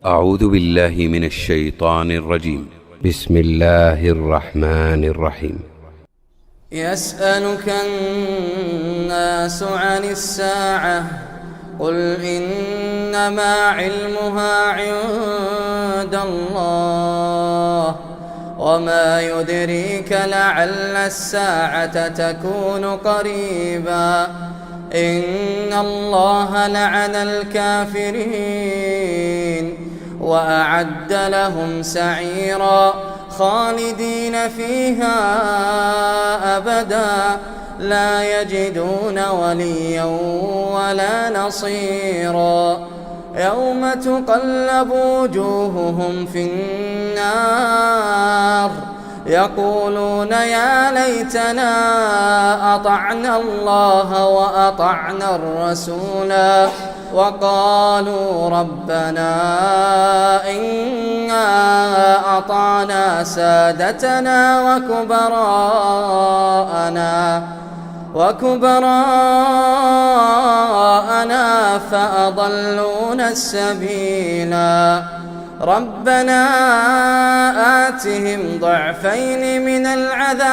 أعوذ بالله من الشيطان الرجيم. بسم الله الرحمن الرحيم. يسألك الناس عن الساعة قل إنما علمها عند الله وما يدريك لعل الساعة تكون قريبا إن الله لعن الكافرين وأعد لهم سعيرا خالدين فيها أبدا لا يجدون وليا ولا نصيرا يوم تقلب وجوههم في النار يقولون يا ليتنا أطعنا الله وأطعنا الرسولا وقالوا ربنا إنا أطعنا سادتنا وكبراءنا فأضلونا السبيلا ربنا آتهم ضعفين من العذاب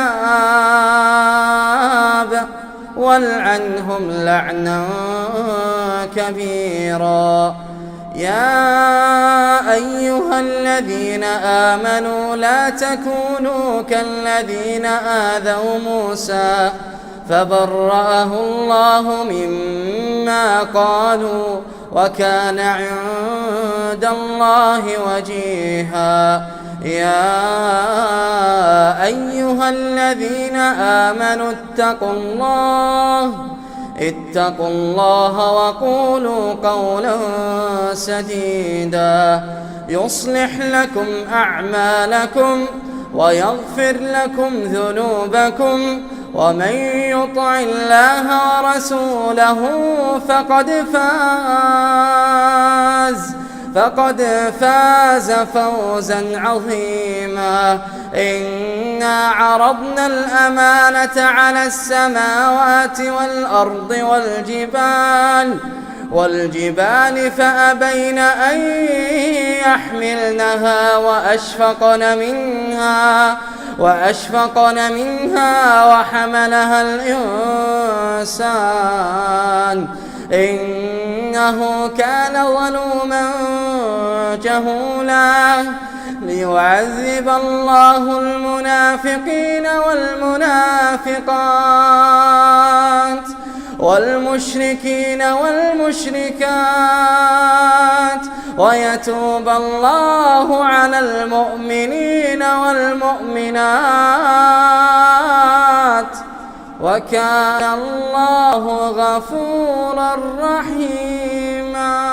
والعنهم لعنا كبيرا يا أيها الذين آمنوا لا تكونوا كالذين آذوا موسى فبرأه الله مما قالوا وكان عند الله وجيها يا أيها الذين آمنوا اتقوا الله وقولوا قولا سديدا يصلح لكم أعمالكم ويغفر لكم ذنوبكم ومن يطع الله ورسوله فقد فاز فوزا عظيما إنا عرضنا الأمانة على السماوات والأرض والجبال فأبين أن يحملنها وأشفقن منها وحملها الإنسان إنه كان ظلوما جهولا ليعذب الله المنافقين والمشركين والمشركات ويتوب الله على المؤمنين والمؤمنات وكان الله غفورا رحيما.